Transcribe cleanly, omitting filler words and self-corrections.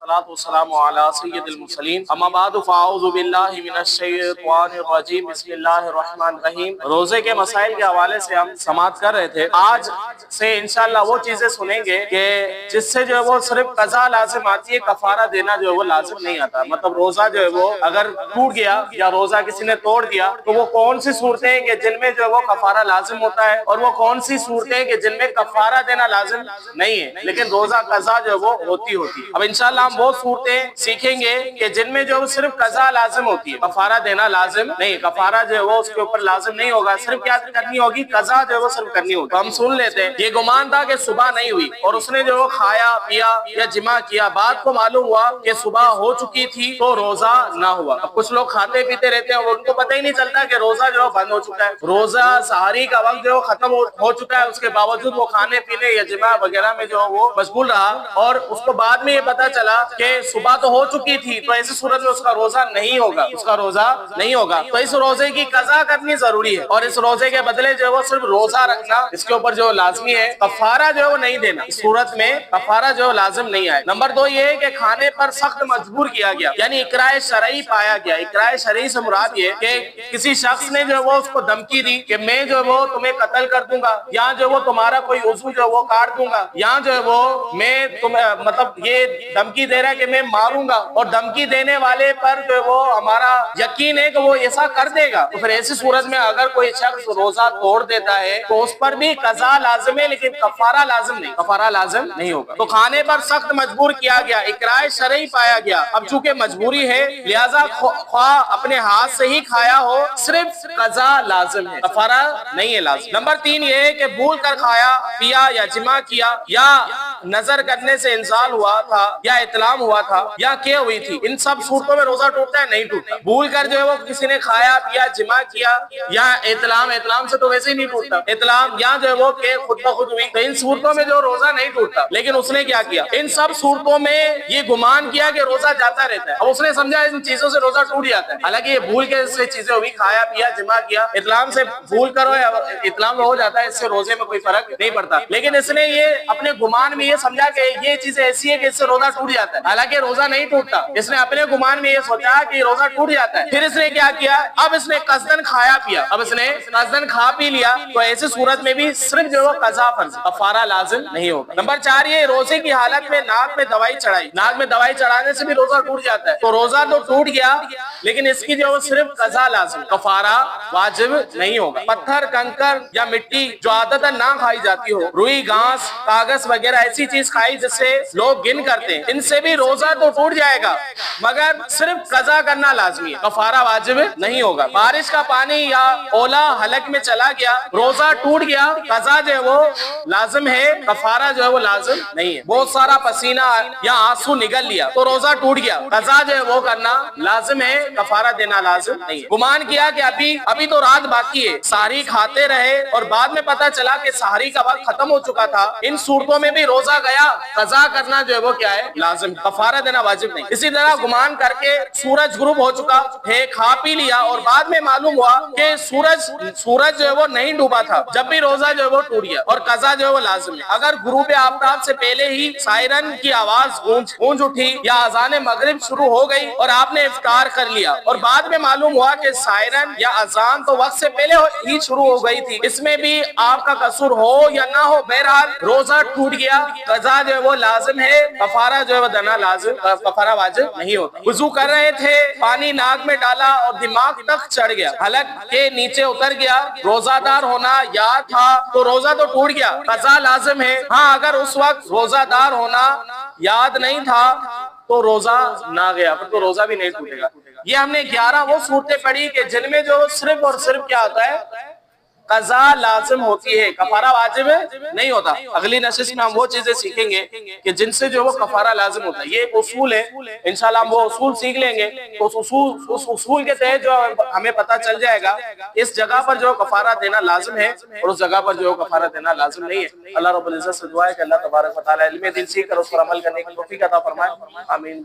والصلاة والسلام على سید المرسلین اما بعد فاعوذ باللہ من الشیطان الرجیم بسم اللہ الرحمن الرحیم۔ روزے کے مسائل کے حوالے سے ہم سماعت کر رہے تھے۔ آج سے انشاءاللہ وہ چیزیں سنیں گے کہ جس سے جو ہے وہ صرف قضا لازم آتی ہے، کفارہ دینا جو ہے وہ لازم نہیں آتا۔ مطلب روزہ جو ہے وہ اگر ٹوٹ گیا یا روزہ کسی نے توڑ دیا تو وہ کون سی صورتیں ہیں کہ جن میں جو ہے وہ کفارہ لازم ہوتا ہے، اور وہ کون سی صورتیں ہیں کہ جن میں کفارہ دینا لازم نہیں ہے لیکن روزہ قضا جو ہے وہ ہوتی ہے۔ اب انشاءاللہ ہم وہ صورتیں سیکھیں گے کہ جن میں جو صرف قضا لازم ہوتی ہے، کفارہ دینا لازم نہیں۔ کفارہ جو ہے وہ اس کے اوپر لازم نہیں ہوگا، صرف کیا کرنی ہوگی، قضا جو ہے وہ صرف کرنی ہوگی۔ تو ہم سن لیتے ہیں، یہ گمان تھا کہ صبح نہیں ہوئی اور اس نے جو کھایا پیا یا جمع کیا، بعد کو معلوم ہوا کہ صبح ہو چکی تھی تو روزہ نہ ہوا۔ اب کچھ لوگ کھاتے پیتے رہتے ہیں اور ان کو پتہ ہی نہیں چلتا کہ روزہ جو بند ہو چکا ہے، روزہ سحری کا وقت جو ختم ہو چکا ہے، اس کے باوجود وہ کھانے پینے یا جمع وغیرہ میں جو وہ مشغول رہا اور اس کو بعد میں یہ پتا چلا کہ صبح تو ہو چکی تھی، تو ایسی صورت میں اس کا روزہ نہیں ہوگا، اس کا روزہ نہیں ہوگا۔ تو اس روزے کی قضا کرنی ضروری ہے اور اس روزے کے بدلے جو وہ صرف روزہ رکھنا اس کے اوپر جو لازمی ہے، کفارہ جو وہ نہیں دینا۔ اس صورت میں کفارہ جو لازم نہیں آئے۔ نمبر 2 یہ ہے کہ کھانے پر سخت مجبور کیا گیا، یعنی اقراء شرعی پایا گیا۔ اقراء شرعی سے مراد یہ کہ کسی شخص نے جو وہ اس کو دھمکی دی کہ میں جو وہ تمہیں قتل کر دوں گا، یا جو وہ تمہارا کوئی عضو جو وہ کاٹ دوں گا، یا جو وہ میں مطلب یہ دھمکی دے رہا ہے کہ میں ماروں گا، اور دھمکی دینے والے پر جو وہ ہمارا یقین ہے کہ وہ ایسا کر دے گا، تو پھر ایسی صورت میں اگر کوئی شخص روزہ توڑ دیتا ہے تو اس پر بھی قضا لازم ہے لیکن کفارہ لازم نہیں، کفارہ لازم نہیں ہوگا۔ تو کھانے پر سخت مجبور کیا گیا، اقراء شرعی پایا گیا۔ اب چونکہ مجبوری ہے لہذا خواہ اپنے ہاتھ سے ہی کھایا ہو، صرف قضا لازم ہے، کفارہ نہیں ہے لازم۔ نمبر 3 یہ ہے کہ بھول کر کھایا پیا یا جمع کیا، یا نظر کرنے سے انزال ہوا تھا یا اطلام ہوا تھا یا کیا ہوئی تھی، ان سب صورتوں میں روزہ ٹوٹتا ہے؟ نہیں ٹوٹتا۔ بھول کر جو ہے وہ کسی نے کھایا پیا جمع کیا یا اطلام سے تو ویسے ہی نہیں ٹوٹتا، اطلام یا جو ہے وہ کہ خود بخود ہوئی، تو ان صورتوں میں جو روزہ نہیں ٹوٹتا۔ لیکن اس نے کیا کیا، ان سب صورتوں میں یہ گمان کیا کہ روزہ جاتا رہتا ہے، اب اس نے سمجھا ان چیزوں سے روزہ ٹوٹ جاتا ہے، حالانکہ یہ بھول کے سے چیزیں ہوئی، کھایا پیا جمع کیا، اطلام سے بھول کرو یا اطلام ہو جاتا ہے، اس سے روزے میں کوئی فرق نہیں پڑتا، لیکن اس نے یہ اپنے گمان میں یہ سمجھا کہ یہ چیز ایسی ہے کہ اس سے روزہ ٹوٹ جاتا ہے، حالانکہ روزہ نہیں ٹوٹتا، اس نے اپنے گمان میں یہ سوچا کہ روزہ ٹوٹ جاتا ہے۔ پھر اس نے کیا کیا، اب اس نے قصدن کھایا پیا، اب اس نے قصدن کھا پی لیا، تو ایسی صورت میں بھی صرف جو قضا فرض، کفارہ لازم نہیں ہوگا۔ نمبر 4 یہ روزے کی حالت میں ناک میں دوائی چڑھائی، ناک میں دوائی چڑھانے سے بھی روزہ ٹوٹ جاتا ہے، تو روزہ تو ٹوٹ گیا لیکن اس کی جو صرف قضا لازم، کفارہ واجب نہیں ہوگا۔ پتھر، کنکر یا مٹی جو عادتاً نہ کھائی جاتی ہو، روئی، گھاس، کاغذ وغیرہ ایسی چیز کھائی جس سے لوگ گن کرتے ہیں، ان سے بھی روزہ تو ٹوٹ جائے گا مگر صرف قضا کرنا لازمی ہے، کفارہ واجب نہیں ہوگا۔ بارش کا پانی یا اولا حلق میں چلا گیا، روزہ ٹوٹ گیا، قضا جو ہے وہ لازم ہے، کفارہ جو ہے وہ لازم نہیں ہے۔ بہت سارا پسینہ یا آنسو نگل لیا تو روزہ ٹوٹ گیا، قضا جو ہے وہ کرنا لازم ہے، کفارہ دینا لازم نہیں ہے۔ گمان کیا کہ ابھی تو رات باقی ہے، سحری کھاتے رہے اور بعد میں پتا چلا کہ سحری کا وقت ختم ہو چکا تھا، ان صورتوں میں بھی روزہ گیا، قضا کرنا جو ہے وہ کیا ہے، لازم، کفارہ دینا واجب نہیں۔ اسی طرح گمان کر کے سورج غروب ہو چکا ہے، کھا پی لیا اور بعد میں معلوم ہوا کہ سورج جو ہے وہ نہیں ڈوبا تھا، جب بھی روزہ جو ہے وہ ٹوٹ گیا اور قضا جو ہے وہ لازم ہے۔ اگر غروب آفتاب سے پہلے ہی سائرن کی آواز گونج اٹھی یا اذان مغرب شروع ہو گئی اور آپ نے افطار کر لیا اور بعد میں معلوم ہوا کہ سائرن یا اذان تو وقت سے پہلے ہی شروع ہو گئی تھی، اس میں بھی آپ کا قصور ہو یا نہ ہو، بہرحال روزہ ٹوٹ گیا، قضا جو ہے وہ لازم ہے، کفارہ جو ہے وہ دینا لازم، کفارہ واجب نہیں ہوتا۔ وضو کر رہے تھے، پانی ناک میں ڈالا اور دماغ تک چڑھ گیا، حلق کے نیچے اتر گیا، روزہ دار ہونا یاد تھا تو روزہ تو ٹوٹ گیا، قضا لازم ہے۔ ہاں اگر اس وقت روزہ دار ہونا یاد نہیں تھا تو روزہ نہ گیا، پھر تو روزہ بھی نہیں ٹوٹے گا۔ یہ ہم نے 11 وہ صورتیں پڑھی کہ جن میں جو صرف اور صرف کیا ہوتا ہے، قضا لازم ہوتی ہے، کفارہ واجب نہیں ہوتا۔ اگلی نشست میں ہم وہ چیزیں سیکھیں گے کہ جن سے جو وہ کفارہ لازم ہوتا ہے، یہ ایک اصول ہے، انشاءاللہ ہم وہ اصول سیکھ لیں گے تو اس اصول کے تحت جو ہمیں پتہ چل جائے گا اس جگہ پر جو کفارہ دینا لازم ہے اور اس جگہ پر جو کفارہ دینا لازم نہیں ہے۔ اللہ رب العزت سے دعا ہے کہ اللہ تبارک و تعالی علم دین سیکھ کر اس پر عمل کرنے کی توفیق عطا فرمائے، آمین۔